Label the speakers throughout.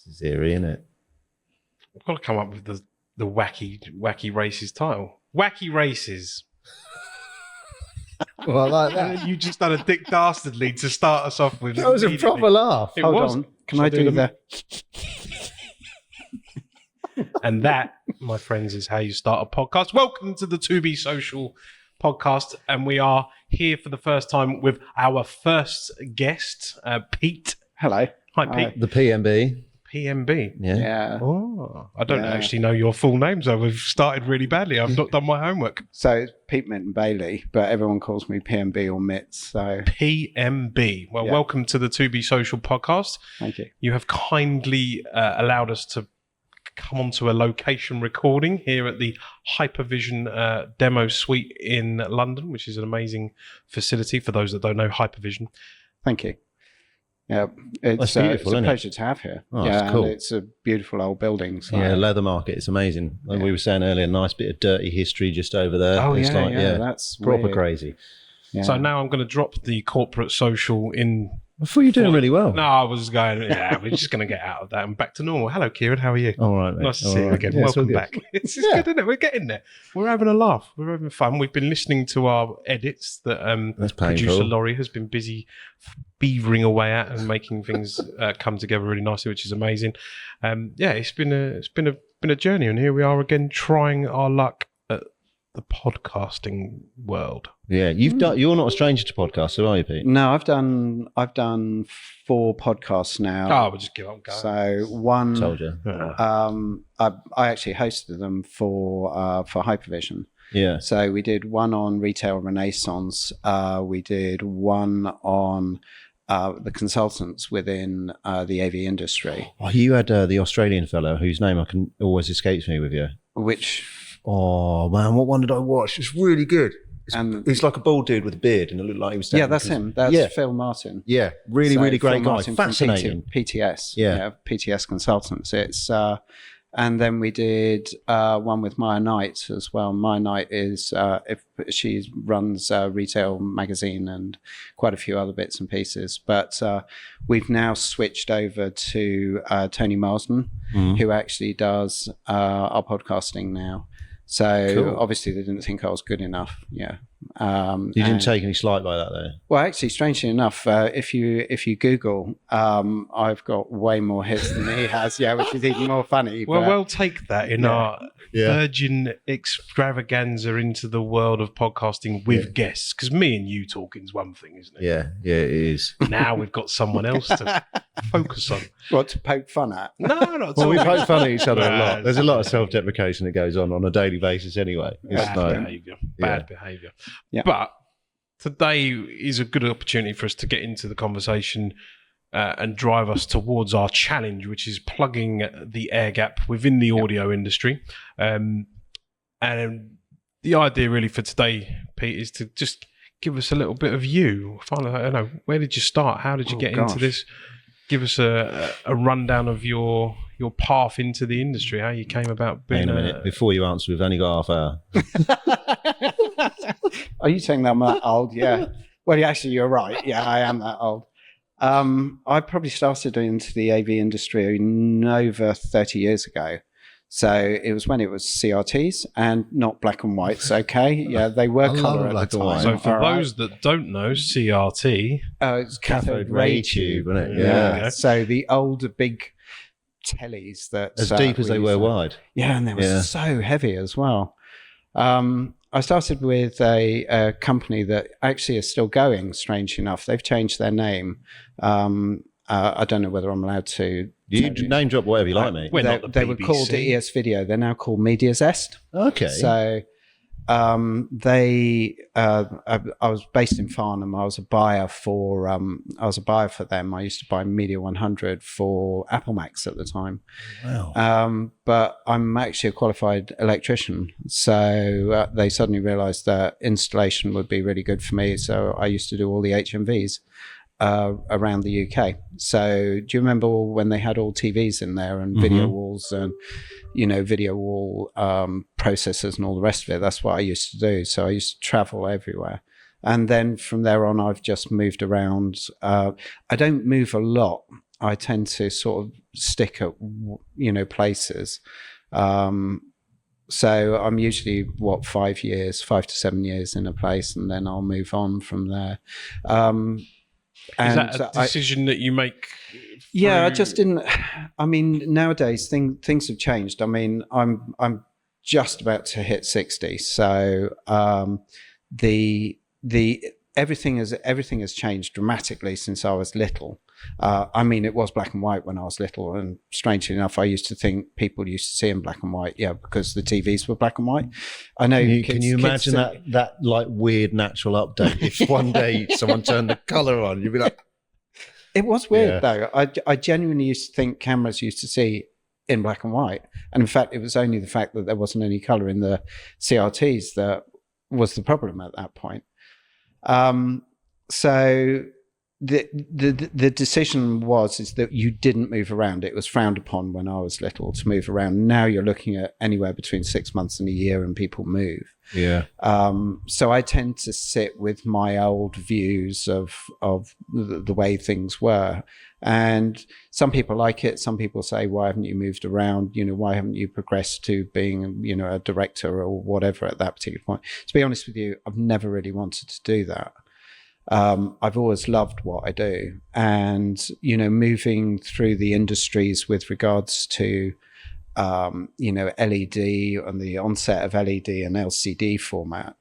Speaker 1: This is eerie, isn't it?
Speaker 2: I've got to come up with the wacky races title. Wacky races.
Speaker 1: Well, I like
Speaker 2: And
Speaker 1: that.
Speaker 2: then you just done a Dick Dastardly to start us off with.
Speaker 1: That was a
Speaker 2: immediately.
Speaker 1: proper laugh.
Speaker 2: It
Speaker 3: Hold
Speaker 2: was.
Speaker 3: on. Can
Speaker 2: Shall
Speaker 3: I do the...
Speaker 2: And that, my friends, is how you start a podcast. Welcome to the To Be Social podcast. And we are here for the first time with our first guest, Pete.
Speaker 3: Hello.
Speaker 2: Hi, Pete.
Speaker 1: The PMB.
Speaker 2: PMB.
Speaker 1: Yeah.
Speaker 3: Yeah.
Speaker 2: Oh, I don't
Speaker 3: Yeah.
Speaker 2: actually know your full name, so we've started really badly. I've not done my homework.
Speaker 3: So it's Pete Mytton-Bayley, but everyone calls me PMB or Mitts. So
Speaker 2: PMB. Well,
Speaker 3: Yeah.
Speaker 2: welcome to the To Be Social podcast.
Speaker 3: thank you.
Speaker 2: You have kindly allowed us to come onto a location recording here at the HYPERVSN demo suite in London, which is an amazing facility for those that don't know HYPERVSN.
Speaker 3: Thank you. Yeah,
Speaker 1: That's
Speaker 3: it's
Speaker 1: beautiful,
Speaker 3: a
Speaker 1: isn't it?
Speaker 3: pleasure to have here.
Speaker 1: Oh,
Speaker 3: yeah,
Speaker 1: it's cool.
Speaker 3: and it's a beautiful old building. So.
Speaker 1: Yeah, leather market. It's amazing. Like we were saying earlier, nice bit of dirty history just over there.
Speaker 3: Oh,
Speaker 1: It's
Speaker 3: yeah,
Speaker 1: like,
Speaker 3: that's
Speaker 1: proper
Speaker 3: weird.
Speaker 1: crazy.
Speaker 3: Yeah.
Speaker 2: So now I'm going to drop the corporate social in.
Speaker 1: I thought you were doing really well.
Speaker 2: No, I was going, yeah, we're just going to get out of that and back to normal. Hello, Ciaran. How are you?
Speaker 1: All right, mate.
Speaker 2: Nice to
Speaker 1: All
Speaker 2: see you
Speaker 1: right.
Speaker 2: again.
Speaker 1: Yeah, it's all
Speaker 2: Welcome
Speaker 1: good.
Speaker 2: back. It's good, isn't it? We're getting there. We're having a laugh. We're having fun. We've been listening to our edits that
Speaker 1: That's
Speaker 2: producer
Speaker 1: painful.
Speaker 2: Laurie has been busy beavering away at and making things come together really nicely, which is amazing. Yeah, it's been a journey, and here we are again trying our luck at the podcasting world.
Speaker 1: Yeah, you're not a stranger to podcasts, are you, Pete?
Speaker 3: No, I've done 4 podcasts now.
Speaker 2: Oh, we'll just give up going.
Speaker 3: So one,
Speaker 1: Told you.
Speaker 3: I actually hosted them for HYPERVSN.
Speaker 1: Yeah.
Speaker 3: So we did one on retail renaissance. We did one on the consultants within the AV industry.
Speaker 1: Oh, you had the Australian fellow whose name I can always escapes me with you.
Speaker 3: Which
Speaker 1: Oh man, what one did I watch? It's really good.
Speaker 3: and
Speaker 1: He's like a bald dude with a beard, and it looked like he was.
Speaker 3: yeah, that's him. That's
Speaker 1: Yeah.
Speaker 3: Phil Martin.
Speaker 1: Yeah, really,
Speaker 3: So
Speaker 1: really great
Speaker 3: Phil
Speaker 1: guy.
Speaker 3: Martin from
Speaker 1: Fascinating.
Speaker 3: PTS.
Speaker 1: Yeah.
Speaker 3: PTS Consultants. It's and then we did one with Maya Knight as well. Maya Knight is if she runs Retail Magazine and quite a few other bits and pieces. But we've now switched over to Tony Marsden, who actually does our podcasting now. So
Speaker 1: Cool.
Speaker 3: obviously they didn't think I was good enough. Yeah.
Speaker 1: You didn't
Speaker 3: and-
Speaker 1: take any slight by that, though.
Speaker 3: Well, actually, strangely enough, if you Google, I've got way more hits than he has. Yeah, which is even more funny.
Speaker 2: Well,
Speaker 3: but-
Speaker 2: we'll take that in our virgin extravaganza into the world of podcasting with guests. Because me and you talking is one thing, isn't it?
Speaker 1: Yeah, it is.
Speaker 2: Now we've got someone else to focus on.
Speaker 3: what to poke fun at.
Speaker 2: No, not
Speaker 1: Well, we
Speaker 2: at all.
Speaker 1: poke fun at each other a
Speaker 2: Nah,
Speaker 1: lot. There's a lot of self-deprecation that goes on a daily basis anyway. It's
Speaker 2: Bad
Speaker 1: like,
Speaker 2: behaviour. Bad behaviour.
Speaker 3: Yeah.
Speaker 2: But today is a good opportunity for us to get into the conversation and drive us towards our challenge, which is plugging the air gap within the audio industry. And the idea really for today, Pete, is to just give us a little bit of you. Find out, I don't know, where did you start? How did you get into this? Give us a rundown of your path into the industry, how you came about being
Speaker 1: hang on a minute. Before you answer, we've only got half hour.
Speaker 3: Are you saying that I'm that old? Yeah. Well, actually, you're right. Yeah, I am that old. I probably started into the AV industry over 30 years ago. So it was when it was CRTs and not black and whites. Okay, yeah, they were
Speaker 1: I love
Speaker 3: colour at
Speaker 1: black
Speaker 3: the
Speaker 1: and white.
Speaker 3: time.
Speaker 2: So for
Speaker 3: All right.
Speaker 2: those that don't know, CRT,
Speaker 3: It's cathode ray tube.
Speaker 1: isn't it?
Speaker 2: Yeah.
Speaker 1: Yeah.
Speaker 3: So the old big tellies that
Speaker 1: As deep as they were wide.
Speaker 3: Yeah, and they were so heavy as well. I started with a company that actually is still going, strangely enough. They've changed their name. I don't know whether I'm allowed to.
Speaker 1: You name drop whatever you like, mate.
Speaker 2: We're not the
Speaker 3: They were
Speaker 2: BBC.
Speaker 3: called ES Video. They're now called Media Zest.
Speaker 1: Okay.
Speaker 3: So I was based in Farnham. I was a buyer for them. I used to buy Media 100 for Apple Macs at the time.
Speaker 1: Wow.
Speaker 3: But I'm actually a qualified electrician. So they suddenly realized that installation would be really good for me. So I used to do all the HMVs around the UK. So do you remember when they had all TVs in there and video walls and, video wall processors and all the rest of it? That's what I used to do. So I used to travel everywhere. And then from there on, I've just moved around. I don't move a lot. I tend to sort of stick at, places. So I'm usually 5 to 7 years in a place, and then I'll move on from there.
Speaker 2: Is that a decision that you make?
Speaker 3: Yeah, I just didn't. I mean, nowadays things have changed. I mean, I'm just about to hit 60, so the everything has changed dramatically since I was little. I mean, it was black and white when I was little, and strangely enough, I used to think people used to see in black and white, because the TVs were black and white. I know.
Speaker 1: Can you imagine that like weird natural update? If one day someone turned the colour on, you'd be like,
Speaker 3: it was weird though. I genuinely used to think cameras used to see in black and white, and in fact, it was only the fact that there wasn't any colour in the CRTs that was the problem at that point. So the decision is that you didn't move around. It was frowned upon when I was little to move around. Now you're looking at anywhere between 6 months and a year, and people move.
Speaker 1: Yeah.
Speaker 3: So I tend to sit with my old views of the way things were. And some people like it. Some people say, why haven't you moved around? Why haven't you progressed to being, a director or whatever at that particular point? To be honest with you, I've never really wanted to do that. I've always loved what I do, and moving through the industries with regards to LED and the onset of LED and LCD format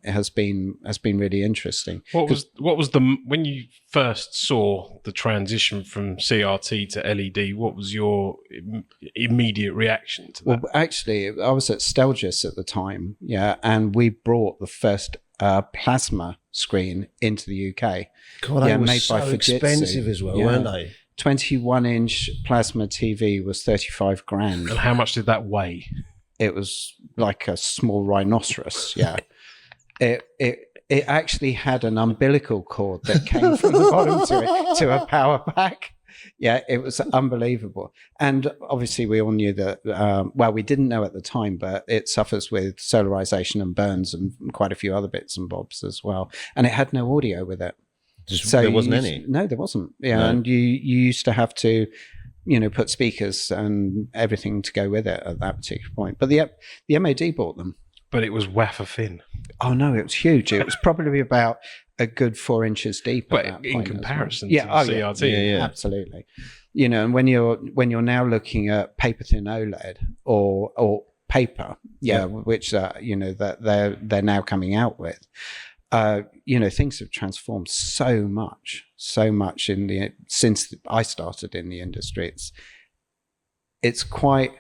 Speaker 3: has been really interesting.
Speaker 2: What was when you first saw the transition from CRT to LED? What was your immediate reaction to that?
Speaker 3: Well, actually, I was at Stelgis at the time, and we brought the first plasma screen into the UK.
Speaker 1: God, they were so expensive as well, weren't they? 21-inch
Speaker 3: plasma TV was 35 grand.
Speaker 2: And how much did that weigh?
Speaker 3: It was like a small rhinoceros. Yeah, it actually had an umbilical cord that came from the bottom to a power pack. Yeah, it was unbelievable. And obviously we all knew that, we didn't know at the time, but it suffers with solarization and burns and quite a few other bits and bobs as well. And it had no audio with it.
Speaker 1: So there wasn't any?
Speaker 3: No, there wasn't. Yeah,
Speaker 1: No.
Speaker 3: And you used to have to, put speakers and everything to go with it at that particular point. But the MOD bought them.
Speaker 2: But it was wafer thin.
Speaker 3: Oh, no, it was huge. It was probably about a good 4 inches deep.
Speaker 2: But
Speaker 3: at that
Speaker 2: in
Speaker 3: point
Speaker 2: comparison
Speaker 3: to
Speaker 2: the CRT.
Speaker 1: Yeah.
Speaker 3: Absolutely. And when you're now looking at paper thin OLED or paper, which that they're now coming out with, things have transformed so much since I started in the industry. It's quite.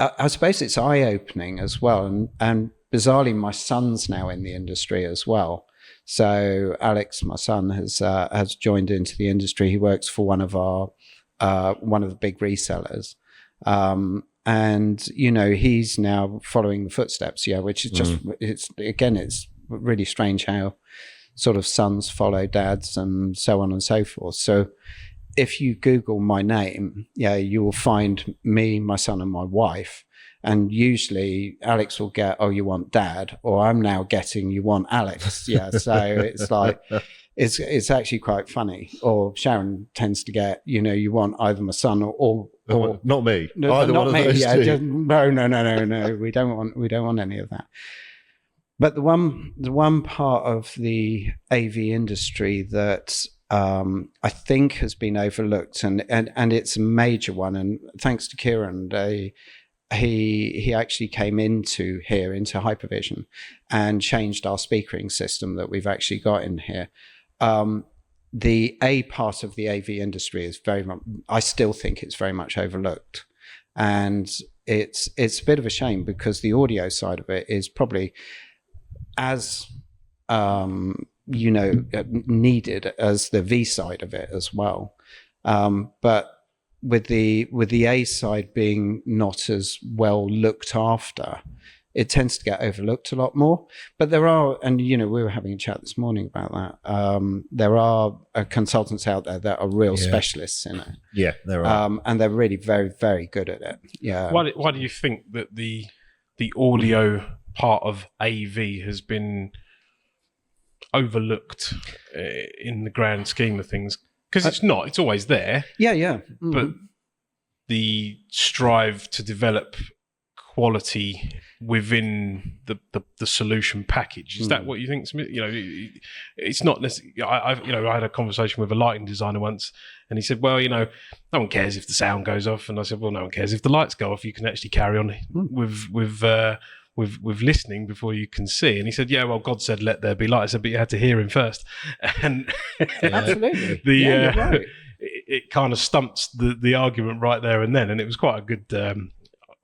Speaker 3: I suppose it's eye-opening as well, and bizarrely, my son's now in the industry as well. So Alex, my son, has joined into the industry. He works for one of the big resellers, and he's now following the footsteps. Yeah, which is just it's really strange how sort of sons follow dads and so on and so forth. So if you Google my name, you will find me, my son, and my wife. And usually Alex will get, oh, you want dad, or I'm now getting, you want Alex. Yeah. So it's like, it's actually quite funny. Or Ciaran tends to get, you want either my son or
Speaker 1: not me.
Speaker 3: No,
Speaker 1: either
Speaker 3: not
Speaker 1: one
Speaker 3: me.
Speaker 1: of those two.
Speaker 3: No. We don't want any of that. But the one part of the AV industry that I think has been overlooked, and it's a major one. And thanks to Ciaran, he actually came into HYPERVSN and changed our speakering system that we've actually got in here. The A part of the AV industry is I still think it's very much overlooked, and it's a bit of a shame because the audio side of it is probably as needed as the V side of it as well. But with the A side being not as well looked after, it tends to get overlooked a lot more. But there are, and we were having a chat this morning about that. There are consultants out there that are real specialists in it.
Speaker 1: Yeah, there are,
Speaker 3: and they're really very, very good at it. Yeah.
Speaker 2: Why do you think that the audio part of AV has been overlooked in the grand scheme of things? because it's always there.
Speaker 3: Yeah.
Speaker 2: But the strive to develop quality within the solution package, is that what you think? It's not necessarily. I had a conversation with a lighting designer once, and he said, well, no one cares if the sound goes off, and I said, well, no one cares if the lights go off. You can actually carry on with listening before you can see. And he said, yeah, well, God said let there be light. I said, but you had to hear him first. And
Speaker 3: Absolutely.
Speaker 2: you're
Speaker 3: right.
Speaker 2: it kind of stumps the argument right there and then, and it was quite a good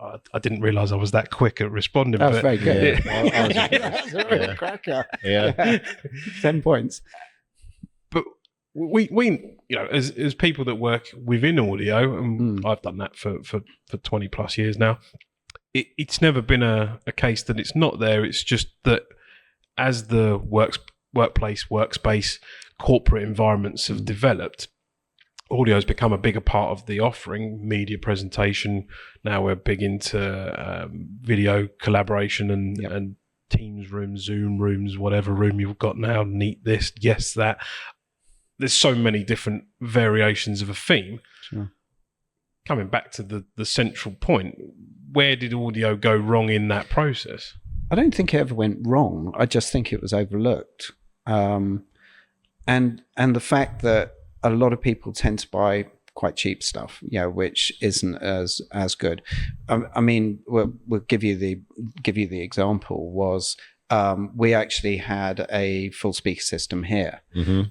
Speaker 2: I didn't realise I was that quick at responding.
Speaker 3: That was very good.
Speaker 1: That's
Speaker 3: a real cracker.
Speaker 1: Yeah.
Speaker 3: 10 points.
Speaker 2: But we as people that work within audio, and I've done that for 20 plus years now, it's never been a case that it's not there. It's just that as the workplace, workspace, corporate environments have developed, audio has become a bigger part of the offering, media presentation. Now we're big into video collaboration and Teams rooms, Zoom rooms, whatever room you've got now, Neat this, yes that. There's so many different variations of a theme.
Speaker 3: Sure.
Speaker 2: Coming back to the central point, where did audio go wrong in that process?
Speaker 3: I don't think it ever went wrong. I just think it was overlooked. And the fact that a lot of people tend to buy quite cheap stuff, which isn't as good. I mean, we'll give you the example was we actually had a full speaker system here,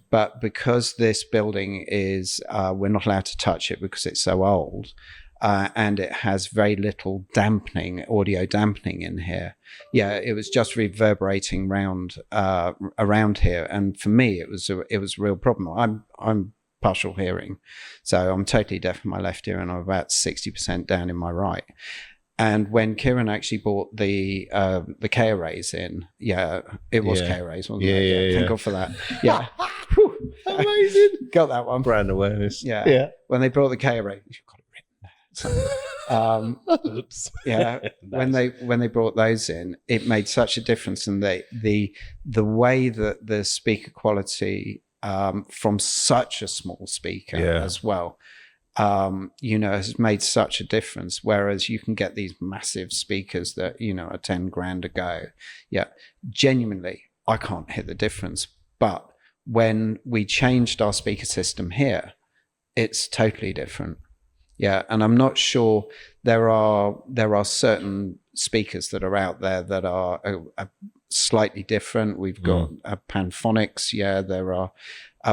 Speaker 3: but because this building is we're not allowed to touch it because it's so old. And it has very little audio dampening in here. Yeah, it was just reverberating around here, and for me, it was a real problem. I'm partial hearing, so I'm totally deaf in my left ear, and I'm about 60% down in my right. And when Ciaran actually bought the K arrays in, it was K arrays, wasn't it? Thank God for that. Yeah,
Speaker 1: Amazing.
Speaker 3: Got that one.
Speaker 1: Brand awareness.
Speaker 3: Yeah. When they brought the K array, you've got it written.
Speaker 2: Oops.
Speaker 3: Yeah,
Speaker 2: Nice.
Speaker 3: when they brought those in, it made such a difference, and the way that the speaker quality from such a small speaker as well, has made such a difference. Whereas you can get these massive speakers that are 10 grand a go. Yeah, genuinely, I can't hear the difference. But when we changed our speaker system here, it's totally different. Yeah, and I'm not sure there are certain speakers that are out there that are slightly different. We've got Panphonics, there are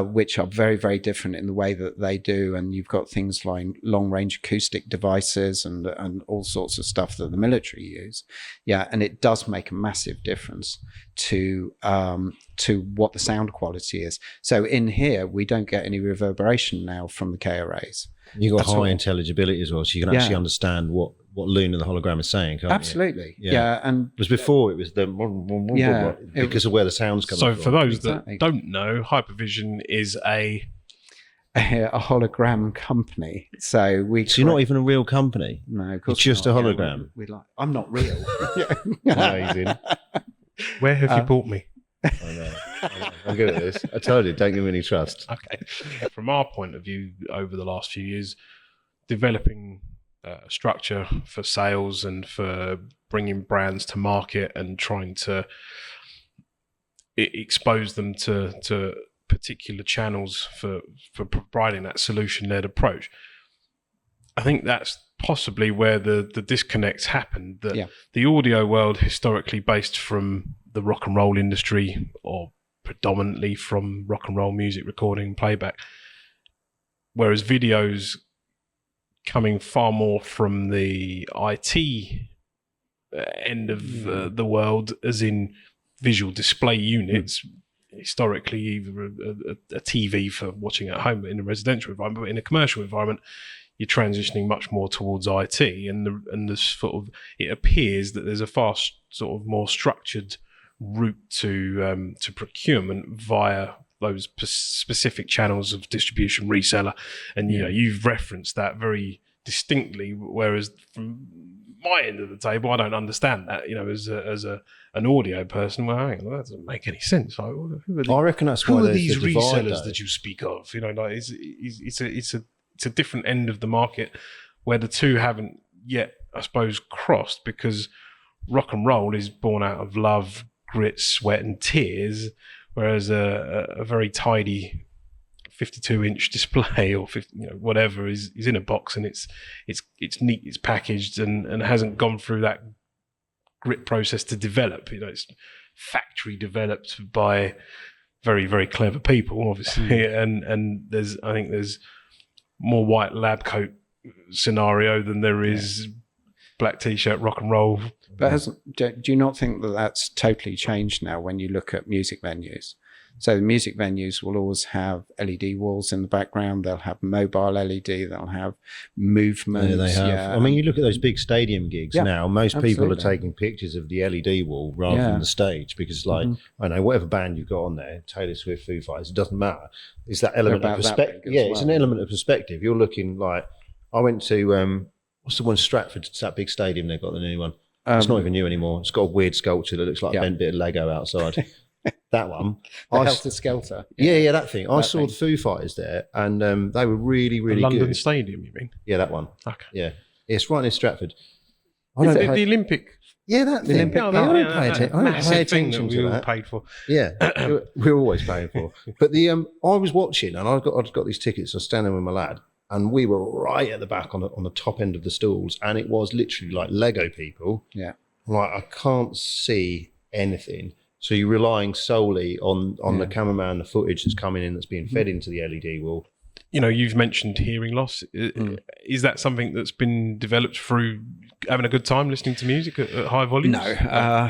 Speaker 3: which are very, very different in the way that they do, and you've got things like long-range acoustic devices and all sorts of stuff that the military use. Yeah, and it does make a massive difference to what the sound quality is. So in here, we don't get any reverberation now from the K arrays.
Speaker 1: You've got high intelligibility as well, so you can actually understand what Luna the hologram is saying, can't
Speaker 3: Absolutely.
Speaker 1: you?
Speaker 3: Yeah. And
Speaker 1: because before it was because of where the sound's coming from.
Speaker 2: So for those that don't know, HYPERVSN is a
Speaker 3: hologram company. So
Speaker 1: you're not even a real company.
Speaker 3: No, of course
Speaker 1: it's just
Speaker 3: not.
Speaker 1: a hologram.
Speaker 3: I'm not real.
Speaker 1: Amazing.
Speaker 2: Where have you brought me?
Speaker 1: I know. I'm good at this. I told you, don't give me any trust.
Speaker 2: Okay. From our point of view, over the last few years, developing a structure for sales and for bringing brands to market and trying to expose them to particular channels for providing that solution-led approach. I think that's possibly where the disconnects happened. That the audio world, historically based from the rock and roll industry, or predominantly from rock and roll music recording playback, whereas videos coming far more from the IT end of the world, as in visual display units, historically either a TV for watching at home in a residential environment, but in a commercial environment, you're transitioning much more towards IT, and the sort of, it appears that there's a far sort of more structured route to procurement via those specific channels of distribution, reseller, and you've referenced that very distinctly. Whereas from my end of the table, I don't understand that. As an audio person, well, hang on, that doesn't make any sense. Like,
Speaker 1: I reckon that's why
Speaker 2: who are
Speaker 1: there's
Speaker 2: these
Speaker 1: the divide,
Speaker 2: resellers
Speaker 1: though.
Speaker 2: that you speak of? Like it's a different end of the market where the two haven't yet, I suppose, crossed, because rock and roll is born out of love, grit, sweat, and tears, whereas a very tidy 52-inch display or 50, whatever is in a box, and it's neat, it's packaged, and hasn't gone through that grit process to develop. It's factory developed by very, very clever people, obviously, and I think there's more white lab coat scenario than there is black t-shirt rock and roll.
Speaker 3: But do you not think that that's totally changed now when you look at music venues? So the music venues will always have LED walls in the background. They'll have mobile LED. They'll have movements.
Speaker 1: Yeah, they have.
Speaker 3: Yeah.
Speaker 1: I mean, you look at those big stadium gigs now. Most people are
Speaker 3: absolutely.
Speaker 1: taking pictures of the LED wall rather than the stage, because, like, I know whatever band you've got on there, Taylor Swift, Foo Fighters, it doesn't matter. It's that element of perspective. Yeah, it's an element of perspective. You're looking like, I went to what's the one, Stratford? It's that big stadium they've got, the new one. It's not even new anymore. It's got a weird sculpture that looks like a bent bit of Lego outside. That one.
Speaker 3: Helter Skelter.
Speaker 1: Yeah, that thing. I saw the Foo Fighters there, and they were really, really
Speaker 2: the
Speaker 1: good.
Speaker 2: London Stadium, you mean?
Speaker 1: Yeah, that one.
Speaker 2: Okay.
Speaker 1: Yeah. It's right near Stratford.
Speaker 2: Is it the Olympic?
Speaker 1: Yeah, that thing.
Speaker 3: Olympic-
Speaker 1: I don't pay
Speaker 2: Massive thing
Speaker 1: attention
Speaker 2: that
Speaker 1: to
Speaker 2: we all
Speaker 1: that.
Speaker 2: paid for.
Speaker 1: Yeah, we're always paying for. But I was watching, and I'd got these tickets. I was standing with my lad, and we were right at the back on the top end of the stalls, and it was literally like Lego people.
Speaker 3: Yeah.
Speaker 1: Like, I can't see anything. So you're relying solely on the cameraman, the footage that's coming in, that's being fed into the LED wall.
Speaker 2: You've mentioned hearing loss. Is that something that's been developed through having a good time listening to music at high volumes?
Speaker 3: No.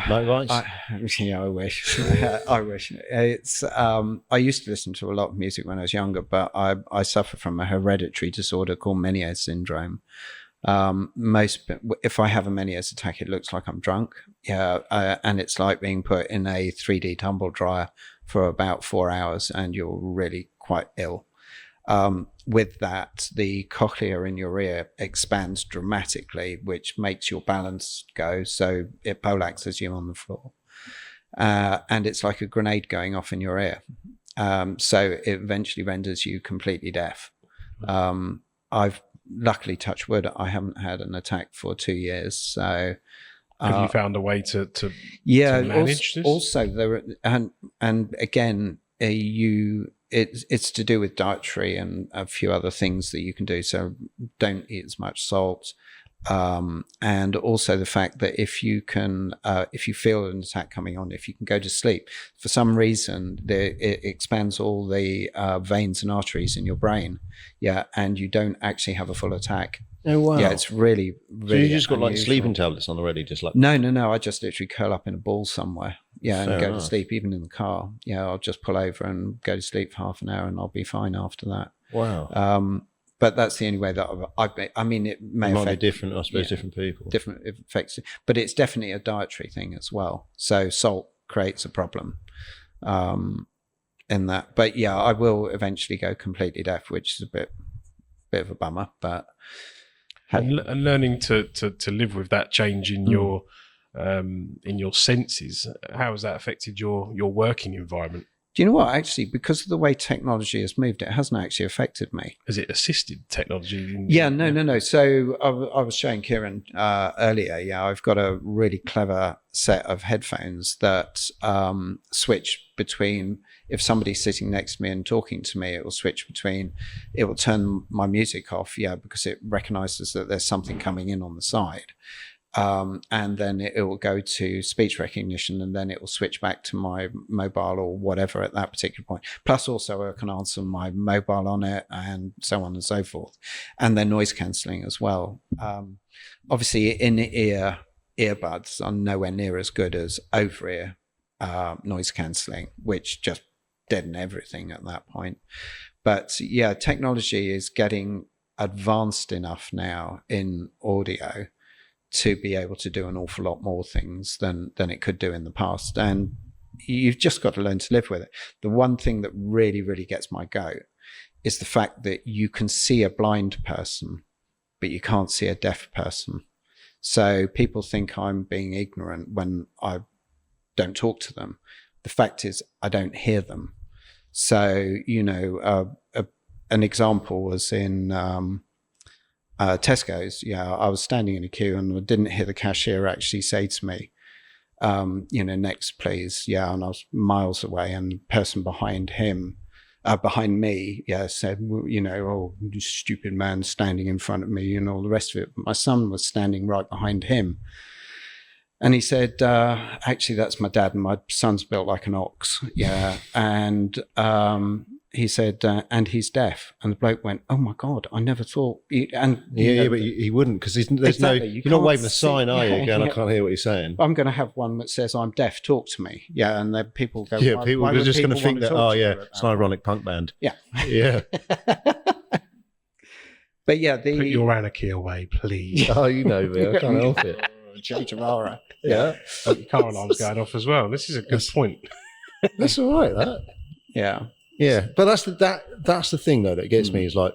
Speaker 1: No rights?
Speaker 3: I wish. I wish. It's. I used to listen to a lot of music when I was younger, but I suffer from a hereditary disorder called Meniere's syndrome. If I have a Meniere's attack, it looks like I'm drunk. Yeah, and it's like being put in a 3D tumble dryer for about 4 hours, and you're really quite ill. With that, the cochlea in your ear expands dramatically, which makes your balance go. So it poleaxes you on the floor, and it's like a grenade going off in your ear. So it eventually renders you completely deaf. I've luckily, touch wood, I haven't had an attack for 2 years. So
Speaker 2: have you found a way to manage this?
Speaker 3: Also, there and again, it's to do with dietary and a few other things that you can do. So don't eat as much salt. And also the fact that if you feel an attack coming on, if you can go to sleep, for some reason, it expands all the veins and arteries in your brain. Yeah. And you don't actually have a full attack.
Speaker 1: Oh, wow.
Speaker 3: Yeah. It's really, really
Speaker 1: So you just got
Speaker 3: unusual.
Speaker 1: like sleeping tablets on already, just like...
Speaker 3: No. I just literally curl up in a ball somewhere. Yeah. And
Speaker 1: Fair
Speaker 3: go
Speaker 1: enough.
Speaker 3: to sleep, even in the car. Yeah. I'll just pull over and go to sleep for half an hour, and I'll be fine after that.
Speaker 1: Wow.
Speaker 3: But that's the only way that I mean, it may
Speaker 1: It might
Speaker 3: affect
Speaker 1: be different, I suppose, different people.
Speaker 3: different effects, but it's definitely a dietary thing as well. So salt creates a problem in that. But yeah, I will eventually go completely deaf, which is a bit of a bummer. But
Speaker 2: and learning to live with that change in your senses, how has that affected your working environment?
Speaker 3: do you know what? Actually, because of the way technology has moved, it hasn't actually affected me.
Speaker 2: Has it assisted technology?
Speaker 3: No. So I was showing Ciaran earlier. Yeah, I've got a really clever set of headphones that switch between. If somebody's sitting next to me and talking to me, it will switch between. It will turn my music off. Yeah, because it recognizes that there's something coming in on the side. And then it will go to speech recognition, and then it will switch back to my mobile or whatever at that particular point. Plus also I can answer my mobile on it and so on and so forth. And then noise cancelling as well. Obviously in-ear earbuds are nowhere near as good as over-ear noise cancelling, which just deaden everything at that point. But yeah, technology is getting advanced enough now in audio to be able to do an awful lot more things than it could do in the past. And you've just got to learn to live with it. The one thing that really, really gets my goat is the fact that you can see a blind person, but you can't see a deaf person. So people think I'm being ignorant when I don't talk to them. The fact is, I don't hear them. So, an example was in Tesco's. I was standing in a queue and I didn't hear the cashier actually say to me, next please. And I was miles away, and the person behind me, said, oh, you stupid man standing in front of me and all the rest of it. But my son was standing right behind him. And he said, actually, that's my dad, and my son's built like an ox. And he said, and he's deaf. And the bloke went, oh my God, I never thought. But
Speaker 1: he wouldn't, because there's exactly. You're not waving a sign, are you? Going, I can't hear what you're saying.
Speaker 3: I'm going to have one that says, I'm deaf, talk to me. And then people go,
Speaker 1: people are just going to think that, it's an ironic punk band. Yeah.
Speaker 3: But
Speaker 2: put your anarchy away, please.
Speaker 1: Oh, you know me, I can't help it.
Speaker 3: Jamara.
Speaker 1: Yeah.
Speaker 2: The car alarm's going off as well. This is a good point.
Speaker 1: That's all right, that. Yeah. But that's the thing, though, that gets me is like,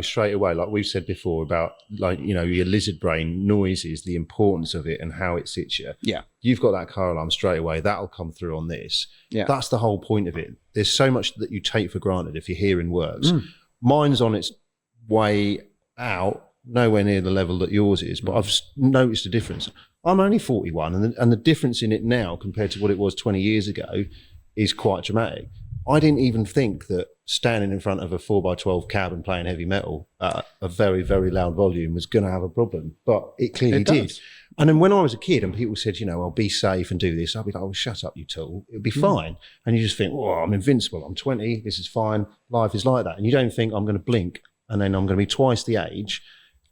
Speaker 1: straight away, like we've said before about like, your lizard brain noises, the importance of it and how it sits you.
Speaker 3: Yeah.
Speaker 1: You've got that car alarm straight away. That'll come through on this.
Speaker 3: Yeah.
Speaker 1: That's the whole point of it. There's so much that you take for granted if your hearing works. Mine's on its way out, nowhere near the level that yours is, but I've noticed a difference. I'm only 41, and the difference in it now compared to what it was 20 years ago is quite dramatic. I didn't even think that standing in front of a 4x12 cab and playing heavy metal at a very, very loud volume was going to have a problem, but it clearly did. And then when I was a kid and people said, I'll be safe and do this, I'd be like, oh, shut up, you tool. It'll be fine. And you just think, I'm invincible. I'm 20. This is fine. Life is like that. And you don't think I'm going to blink and then I'm going to be twice the age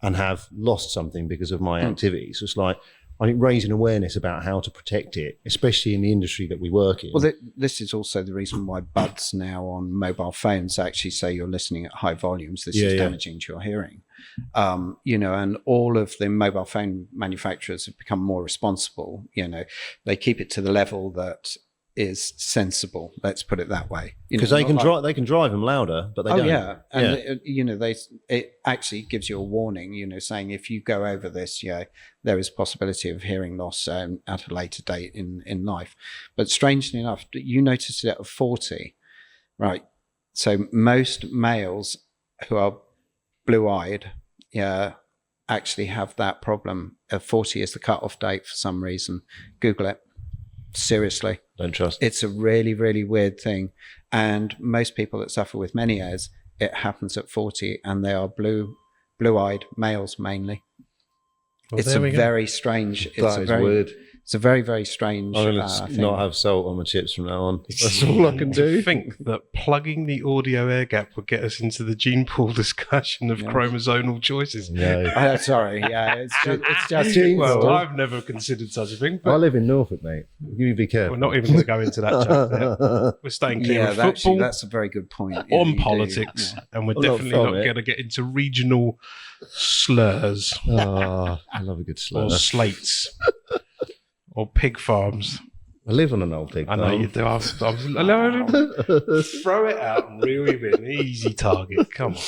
Speaker 1: and have lost something because of my activities. So it's like, I think raising awareness about how to protect it, especially in the industry that we work in.
Speaker 3: Well, this is also the reason why buds now on mobile phones actually say you're listening at high volumes. This is damaging to your hearing. And all of the mobile phone manufacturers have become more responsible. They keep it to the level that is sensible. Let's put it that way.
Speaker 1: Because they can drive them louder, but they don't.
Speaker 3: And it actually gives you a warning. Saying if you go over this, there is possibility of hearing loss at a later date in life. But strangely enough, you notice it at 40, right? So most males who are blue-eyed, actually have that problem. 40 is the cut-off date for some reason. Google it. Seriously.
Speaker 1: Don't trust.
Speaker 3: It's a really, really weird thing. And most people that suffer with Meniere's, it happens at 40, and they are blue-eyed males mainly.
Speaker 1: Well,
Speaker 3: it's a very strange.
Speaker 1: Weird.
Speaker 3: It's a very, very strange.
Speaker 1: I'm going to not have salt on my chips from now on. That's all I can do.
Speaker 2: I think that plugging the audio air gap would get us into the gene pool discussion of chromosomal choices.
Speaker 1: No.
Speaker 3: Sorry. It's just
Speaker 1: genes.
Speaker 2: Well, I've never considered such a thing.
Speaker 1: But I live in Norfolk, mate. You be careful.
Speaker 2: We're not even going to go into that chat. We're staying clear of football.
Speaker 3: Actually, that's a very good point.
Speaker 2: On politics. And we're definitely not going to get into regional slurs.
Speaker 1: Oh, I love a good slur.
Speaker 2: Or slates. Or pig farms.
Speaker 1: I live on an old pig farm.
Speaker 2: I know you do. Throw it out and reel him in. Easy target. Come on.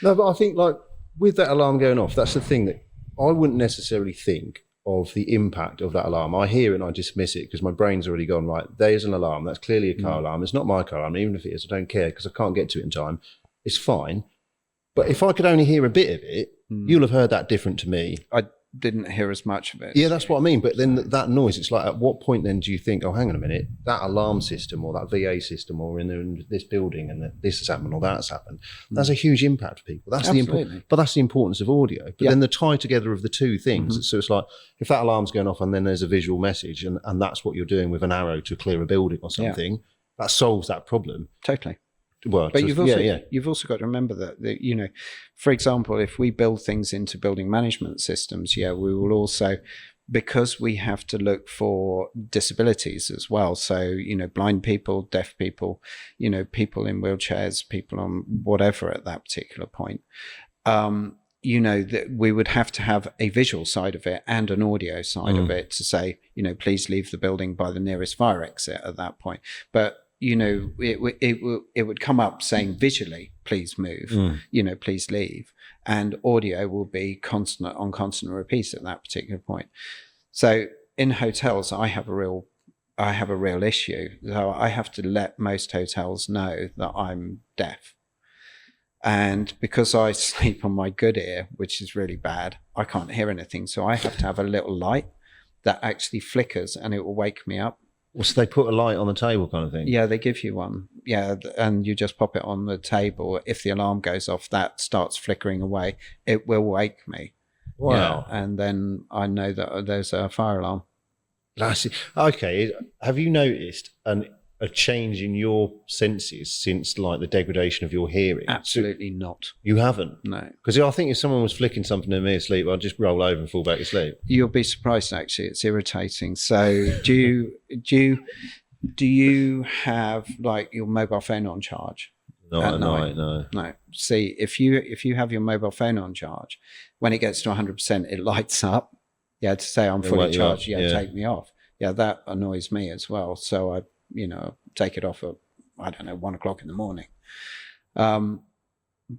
Speaker 1: No, but I think like with that alarm going off, that's the thing that I wouldn't necessarily think of the impact of that alarm. I hear it and I dismiss it because my brain's already gone, right, there's an alarm. That's clearly a car alarm. It's not my car alarm. Even if it is, I don't care because I can't get to it in time. It's fine. But if I could only hear a bit of it, you'll have heard that different to me.
Speaker 3: I didn't hear as much of it.
Speaker 1: Yeah, that's what I mean. But then that noise, it's like, at what point then do you think, oh, hang on a minute, that alarm system or that VA system or in this building and this has happened or that's happened. That's a huge impact for people. That's but that's the importance of audio. But then the tie together of the two things. So it's like, if that alarm's going off and then there's a visual message and that's what you're doing with an arrow to clear a building or something, that solves that problem.
Speaker 3: Totally.
Speaker 1: Well,
Speaker 3: but you've also got to remember that, for example, if we build things into building management systems, we will also, because we have to look for disabilities as well. So, blind people, deaf people, people in wheelchairs, people on whatever at that particular point, that we would have to have a visual side of it and an audio side of it to say, please leave the building by the nearest fire exit at that point. But it would come up saying visually, please move, please leave. and audio will be constant repeats at that particular point. So in hotels, I have a real issue. So I have to let most hotels know that I'm deaf. And because I sleep on my good ear, which is really bad, I can't hear anything. So I have to have a little light that actually flickers and it will wake me up.
Speaker 1: Well, so they put a light on the table kind of thing?
Speaker 3: Yeah, they give you one. Yeah, and you just pop it on the table. If the alarm goes off, that starts flickering away. It will wake me.
Speaker 1: Wow.
Speaker 3: Yeah, and then I know that there's a fire alarm.
Speaker 1: Okay. Have you noticed a change in your senses since like the degradation of your hearing?
Speaker 3: Absolutely not.
Speaker 1: You haven't?
Speaker 3: No.
Speaker 1: Because I think if someone was flicking something at me asleep, I'd just roll over and fall back asleep.
Speaker 3: You'll be surprised, actually. It's irritating. So do you have like your mobile phone on charge?
Speaker 1: Not at night, no.
Speaker 3: No. See, if you have your mobile phone on charge, when it gets to 100%, it lights up. Yeah, to say I'm fully charged. Yeah, take me off. Yeah, that annoys me as well. So I, take it off at, I don't know, 1 o'clock in the morning. But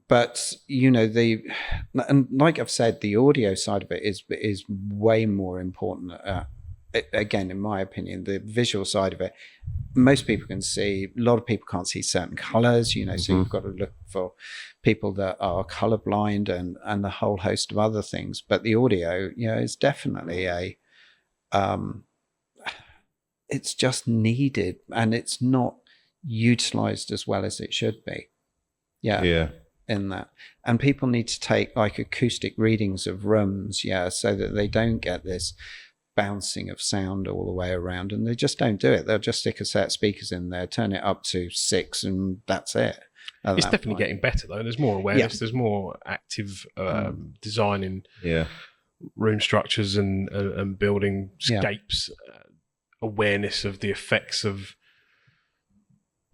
Speaker 3: and like I've said, the audio side of it is way more important. Again, in my opinion, the visual side of it, most people can see. A lot of people can't see certain colors, so you've got to look for people that are colorblind and the whole host of other things. But the audio, is definitely it's just needed, and it's not utilized as well as it should be. Yeah. In that. And people need to take like acoustic readings of rooms, so that they don't get this bouncing of sound all the way around, and they just don't do it. They'll just stick a set of speakers in there, turn it up to 6, and that's it.
Speaker 2: It's definitely getting better though. There's more awareness. There's more active design in room structures and building scapes. Awareness of the effects of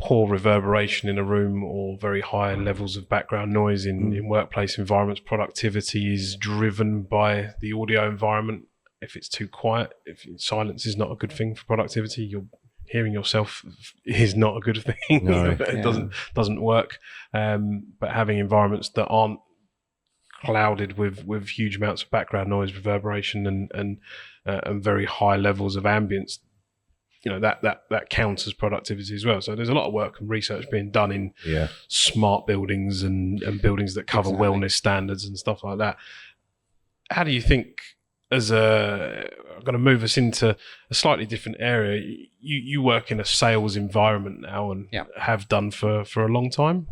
Speaker 2: poor reverberation in a room or very high levels of background noise in workplace environments. Productivity is driven by the audio environment. If it's too quiet, if silence is not a good thing for productivity, you're hearing yourself is not a good thing. No, it doesn't work. But having environments that aren't clouded with huge amounts of background noise, reverberation, and very high levels of ambience, that counts as productivity as well. So there's a lot of work and research being done in smart buildings and buildings that cover wellness standards and stuff like that. How do you think, I'm going to move us into a slightly different area. You work in a sales environment now and have done for a long time?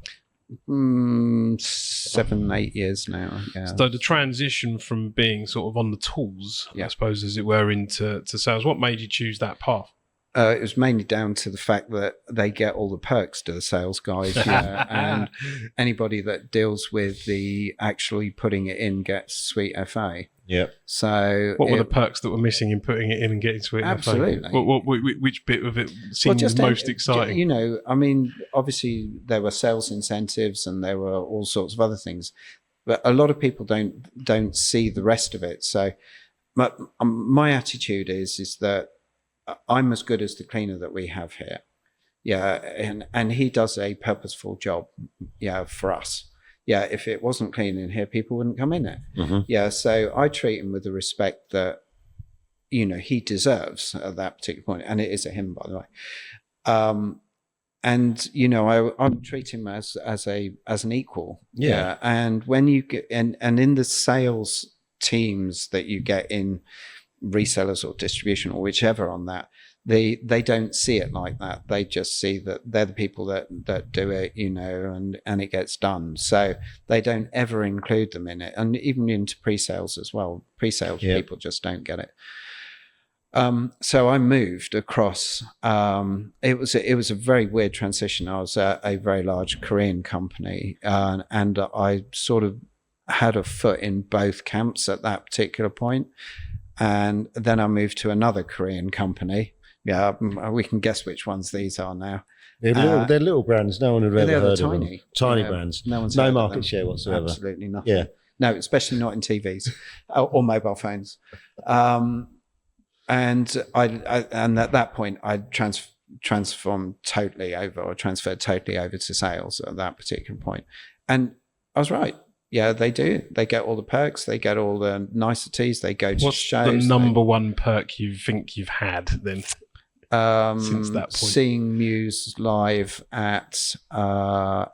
Speaker 3: 7-8 years now. Yeah.
Speaker 2: So the transition from being sort of on the tools, I suppose, as it were, into sales, what made you choose that path?
Speaker 3: It was mainly down to the fact that they get all the perks to the sales guys, and anybody that deals with the actually putting it in gets sweet FA.
Speaker 1: Yeah.
Speaker 3: So
Speaker 2: what were the perks that were missing in putting it in and getting sweet
Speaker 3: absolutely.
Speaker 2: FA? Which bit of it seemed most exciting?
Speaker 3: Obviously there were sales incentives and there were all sorts of other things, but a lot of people don't see the rest of it. So my attitude is that I'm as good as the cleaner that we have here. And he does a purposeful job, for us. If it wasn't clean in here, people wouldn't come in it. So I treat him with the respect that, he deserves at that particular point. And it is a him, by the way. I treat him as an equal. And when you get, and in the sales teams that you get in resellers or distribution or whichever on that, they don't see it like that. They just see that they're the people that do it, and it gets done. So they don't ever include them in it, and even into pre-sales as well. Pre-sales people just don't get it. So I moved across. It was a very weird transition. I was at a very large Korean company, and I sort of had a foot in both camps at that particular point. And then I moved to another Korean company. We can guess which ones these are now.
Speaker 1: They're little brands. No one had ever heard of them. Tiny
Speaker 3: Yeah,
Speaker 1: brands.
Speaker 3: no
Speaker 1: market share whatsoever.
Speaker 3: Absolutely nothing.
Speaker 1: Yeah.
Speaker 3: No, especially not in TVs or mobile phones. And at that point, I transferred totally over to sales at that particular point. And I was right. Yeah, they do. They get all the perks. They get all the niceties. They go to
Speaker 2: What's
Speaker 3: shows.
Speaker 2: the number one perk you think you've had then? Since that point,
Speaker 3: seeing Muse live at the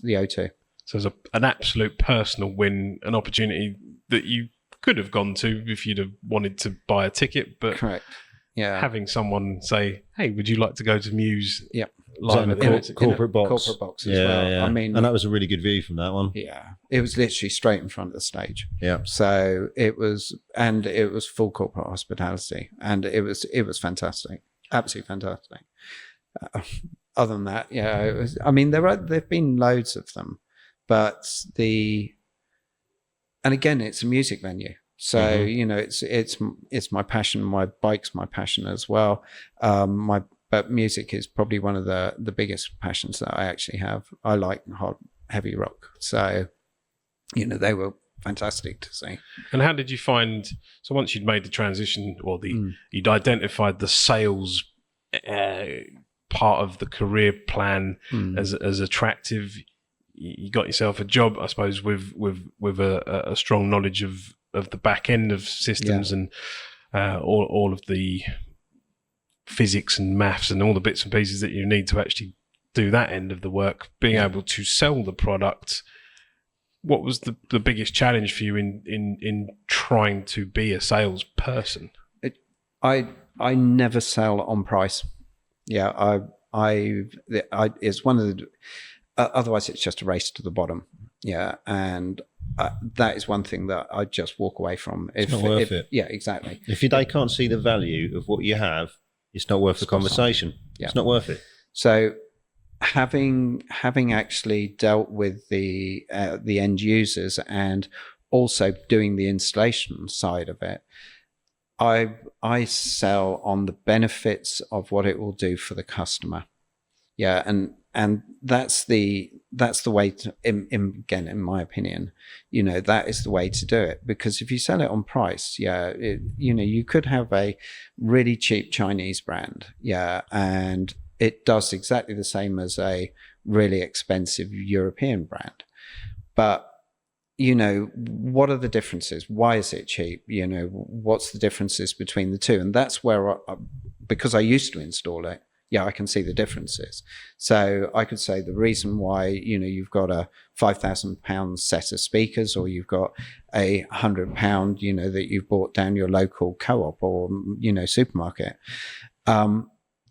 Speaker 3: O2.
Speaker 2: So it's an absolute personal win, an opportunity that you could have gone to if you'd have wanted to buy a ticket, but
Speaker 3: correct. Yeah,
Speaker 2: having someone say, "Hey, would you like to go to Muse?"
Speaker 3: Yep.
Speaker 2: Live at the
Speaker 1: corporate box.
Speaker 3: Corporate box as well.
Speaker 1: Yeah.
Speaker 3: I mean,
Speaker 1: and that was a really good view from that one.
Speaker 3: Yeah, it was literally straight in front of the stage.
Speaker 1: Yeah.
Speaker 3: So it was full corporate hospitality, and it was fantastic, absolutely fantastic. Other than that, yeah, it was. I mean, there've been loads of them, but and again, it's a music venue. So you know, it's my passion. My bike's my passion as well. But music is probably one of the biggest passions that I actually have. I like hard, heavy rock. So, you know, they were fantastic to see.
Speaker 2: And how did you find? So once you'd made the transition, or you'd identified the sales part of the career plan as attractive. You got yourself a job, I suppose, with a strong knowledge of the back end of systems and all of the physics and maths and all the bits and pieces that you need to actually do that end of the work. Being able to sell the product. What was the biggest challenge for you in trying to be a salesperson?
Speaker 3: I never sell on price. Yeah, it's one of the. Otherwise, it's just a race to the bottom. Yeah, and that is one thing that I just walk away from.
Speaker 1: It's not worth it.
Speaker 3: Yeah, exactly.
Speaker 1: If they can't see the value of what you have, it's not worth the conversation. Yeah. It's not worth it.
Speaker 3: So, having actually dealt with the end users and also doing the installation side of it, I sell on the benefits of what it will do for the customer. Yeah, and that's the way to, again, in my opinion, you know, that is the way to do it. Because if you sell it on price, you know, you could have a really cheap Chinese brand, and it does exactly the same as a really expensive European brand. But, you know, what are the differences? Why is it cheap? You know, what's the differences between the two? And that's where, because I used to install it, I can see the differences. So I could say the reason why, you know, you've got a £5,000 set of speakers, or you've got a £100, you know, that you've bought down your local co-op or, you know, supermarket.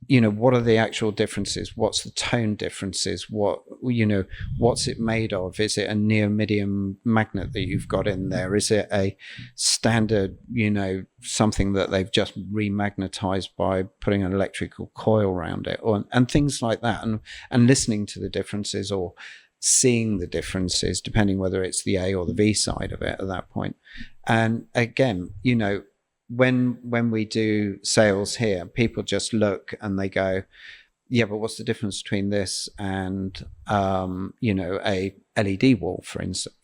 Speaker 3: You know, what are the actual differences? What's the tone differences? What, you know, what's it made of? Is it a neodymium magnet that you've got in there? Is it a standard, you know, something that they've just remagnetized by putting an electrical coil around it, and things like that, and listening to the differences or seeing the differences, depending whether it's the A or the V side of it at that point. And again, you know, when we do sales here, people just look and they go, yeah, but what's the difference between this and you know, a LED wall, for instance?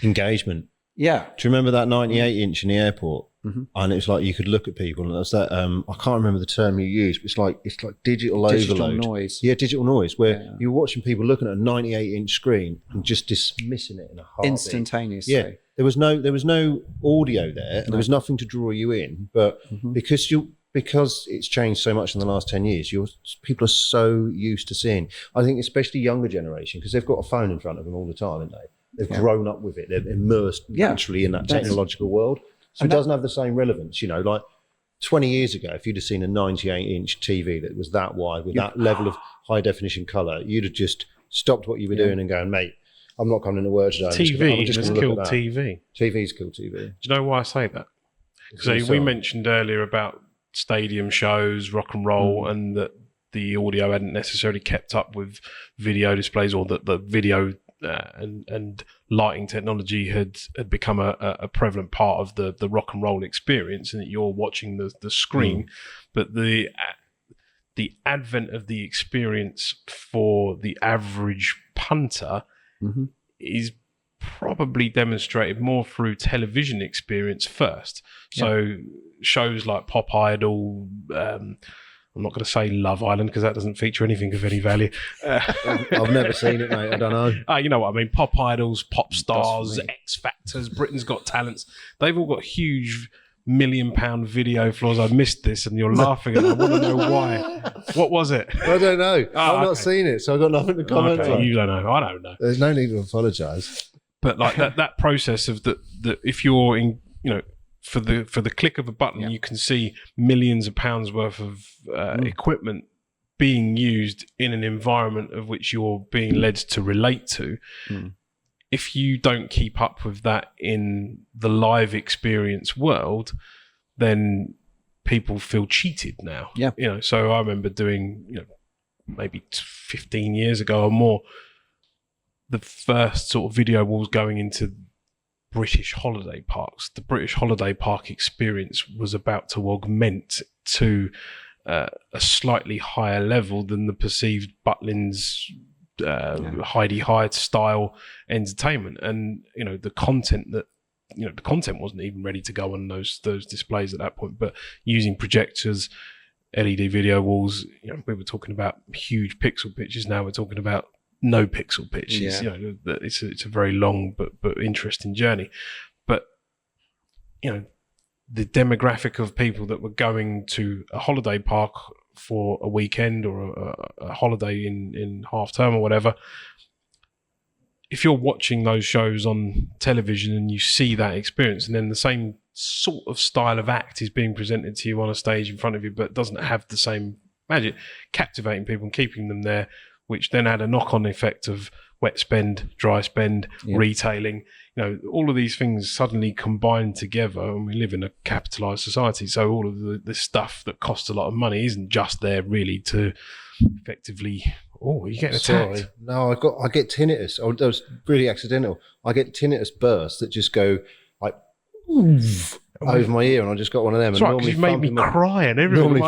Speaker 1: Engagement.
Speaker 3: Yeah.
Speaker 1: Do you remember that 98-inch in the airport? Mm-hmm. And it was like you could look at people, and it was that I can't remember the term you used, but it's like digital overload.
Speaker 3: Noise.
Speaker 1: Yeah, digital noise, where you're watching people looking at a 98-inch screen and just dismissing it in a heartbeat.
Speaker 3: Instantaneously.
Speaker 1: Yeah. There was no audio there, and there was nothing to draw you in. But because it's changed so much in the last 10 years, people are so used to seeing. I think especially younger generation, because they've got a phone in front of them all the time, haven't they? They've grown up with it. They're immersed naturally in that technological world. So it doesn't have the same relevance. You know, like 20 years ago, if you'd have seen a 98-inch TV that was that wide with that level of high definition colour, you'd have just stopped what you were doing and going, mate, I'm not coming into work today.
Speaker 2: TV has killed TV.
Speaker 1: TV's killed TV.
Speaker 2: Do you know why I say that? Because we mentioned earlier about stadium shows, rock and roll, and that the audio hadn't necessarily kept up with video displays, or that the video and lighting technology had become a prevalent part of the rock and roll experience, and that you're watching the screen. But the advent of the experience for the average punter is probably demonstrated more through television experience first. So shows like Pop Idol, I'm I'm not going to say Love Island because that doesn't feature anything of any value.
Speaker 1: I've never seen it, mate. I don't know.
Speaker 2: You know what I mean? Pop idols, pop stars, X Factors, Britain's Got Talents. They've all got huge £1 million video floors. I missed this, and you're laughing, and I want to know why. What was it?
Speaker 1: I don't know. I've not seen it, so I've got nothing to comment on.
Speaker 2: You don't know. I don't know.
Speaker 1: There's no need to apologise.
Speaker 2: But like that process of that if you're in, for the click of a button, you can see millions of pounds worth of equipment being used in an environment of which you're being led to relate to. If you don't keep up with that in the live experience world, then people feel cheated now.
Speaker 3: Yeah.
Speaker 2: So I remember doing, maybe 15 years ago or more, the first sort of video walls going into British holiday parks. The British holiday park experience was about to augment to a slightly higher level than the perceived Butlins, Heidi Hyde style entertainment. And the content wasn't even ready to go on those displays at that point. But using projectors, LED video walls, we were talking about huge pixel pitches. Now we're talking about no pixel pitches. It's a very long but interesting journey. But the demographic of people that were going to a holiday park for a weekend or a holiday in half term or whatever, if you're watching those shows on television and you see that experience, and then the same sort of style of act is being presented to you on a stage in front of you, but doesn't have the same magic, captivating people and keeping them there, which then had a knock-on effect of wet spend, dry spend, retailing. All of these things suddenly combine together, and we live in a capitalised society. So all of the stuff that costs a lot of money isn't just there really to effectively. Oh, are you getting attacked?
Speaker 1: Sorry. No, I get tinnitus. Oh, that was really accidental. I get tinnitus bursts that just go like over my ear, and I just got one of them.
Speaker 2: That's right, because you made me cry and everything.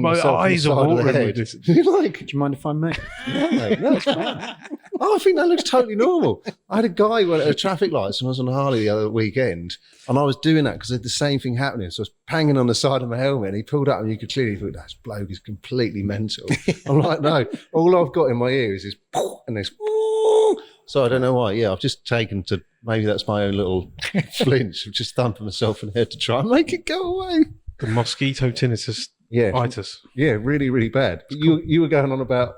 Speaker 2: My eyes are watering with this.
Speaker 3: Like, do you mind if I make?
Speaker 1: No, mate, no, it's fine. Oh, I think that looks totally normal. I had a guy went at a traffic lights and I was on Harley the other weekend, and I was doing that because the same thing happening. So I was banging on the side of my helmet, and he pulled up, and you could clearly think, that bloke is completely mental. I'm like, no, all I've got in my ear is this and this. So I don't know why. Yeah, I've just taken to, maybe that's my own little flinch. I'm just thumping myself in the head to try and make it go away.
Speaker 2: The mosquito tinnitus. Itis.
Speaker 1: Yeah, really, really bad. You were going on about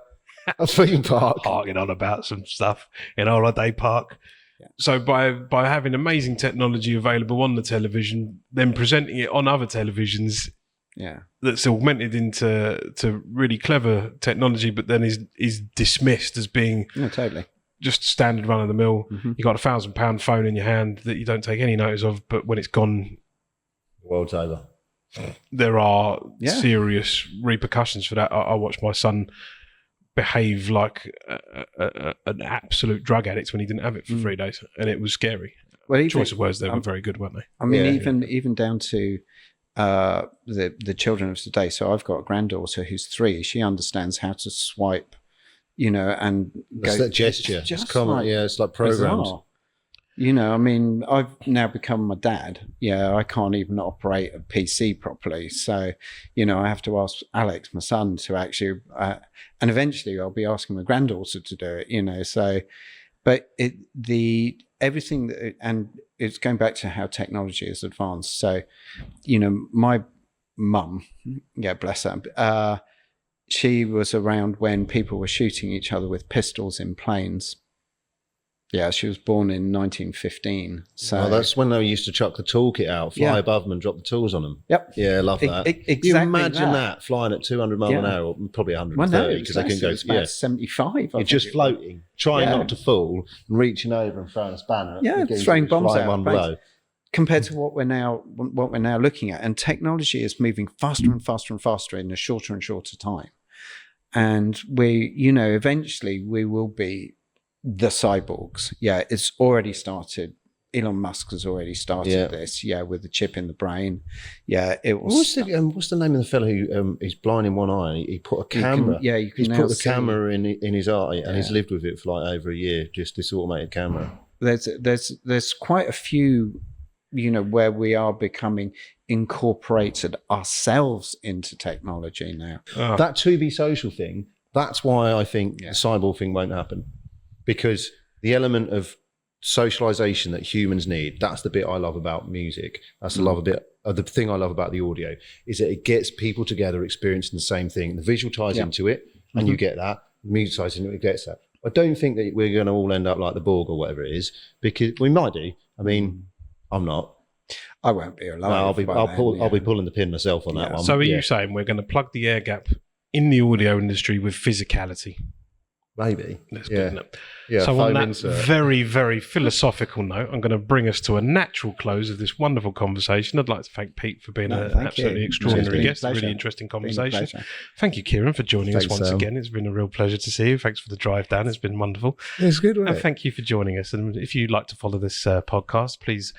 Speaker 1: a theme park.
Speaker 2: Harking on about some stuff in a holiday park. Yeah. So by having amazing technology available on the television, then presenting it on other televisions, that's augmented into really clever technology, but then is dismissed as being
Speaker 3: totally
Speaker 2: just standard run of the mill. Mm-hmm. You got £1,000 phone in your hand that you don't take any notice of, but when it's gone,
Speaker 1: the world's over.
Speaker 2: There are serious repercussions for that. I watched my son behave like an absolute drug addict when he didn't have it for 3 days, and it was scary. Well, choice of words, they were very good, weren't they?
Speaker 3: I mean, even down to the children of today. So I've got a granddaughter who's 3. She understands how to swipe, and
Speaker 1: that's that gesture. It's common. Like, it's like programmed.
Speaker 3: Bizarre. I mean, I've now become my dad. I can't even operate a PC properly. So, I have to ask Alex, my son, to actually, and eventually I'll be asking my granddaughter to do it, so, but everything that, and it's going back to how technology has advanced. So, my mum, bless her, she was around when people were shooting each other with pistols in planes. Yeah, she was born in 1915. So
Speaker 1: that's when they used to chuck the toolkit out, fly above them and drop the tools on them.
Speaker 3: Yep.
Speaker 1: Yeah, I love that.
Speaker 3: Exactly.
Speaker 1: You imagine that flying at 200 miles an hour, or probably 130, because they can go.
Speaker 3: About 75.
Speaker 1: You're just floating, trying not to fall, and reaching over and throwing a spanner.
Speaker 3: Throwing bombs out.
Speaker 1: One below.
Speaker 3: Compared to what we're now looking at, and technology is moving faster and faster and faster in a shorter and shorter time, and we, eventually we will be the cyborgs. It's already started. Elon Musk has already started this. With the chip in the brain. It was.
Speaker 1: What's the name of the fellow who is blind in one eye? And he put a camera. He's put the camera in his eye, and he's lived with it for like over a year. Just this automated camera.
Speaker 3: There's quite a few, where we are becoming incorporated ourselves into technology now.
Speaker 1: That to be social thing, that's why I think the cyborg thing won't happen, because the element of socialization that humans need, that's the bit I love about music. That's the thing I love about the audio, is that it gets people together experiencing the same thing. The visual ties into it, and you get that. The music ties into it, gets that. I don't think that we're going to all end up like the Borg or whatever it is, because we might do. I mean, I'm not.
Speaker 3: I won't be alive.
Speaker 1: No, I'll be pulling the pin myself on that one.
Speaker 2: So are you saying we're going to plug the air gap in the audio industry with physicality?
Speaker 1: Maybe.
Speaker 2: That's good, isn't it?
Speaker 1: Yeah,
Speaker 2: so on that very, very philosophical note, I'm going to bring us to a natural close of this wonderful conversation. I'd like to thank Pete for being an absolutely extraordinary guest. A really interesting conversation. Thank you, Ciaran, for joining us once again. It's been a real pleasure to see you. Thanks for the drive down. It's been wonderful.
Speaker 1: It's good,
Speaker 2: and thank you for joining us. And if you'd like to follow this podcast, please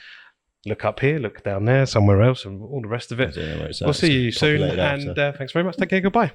Speaker 2: look up here, look down there, somewhere else, and all the rest of it. We'll see you soon. And thanks very much. Take care. Goodbye.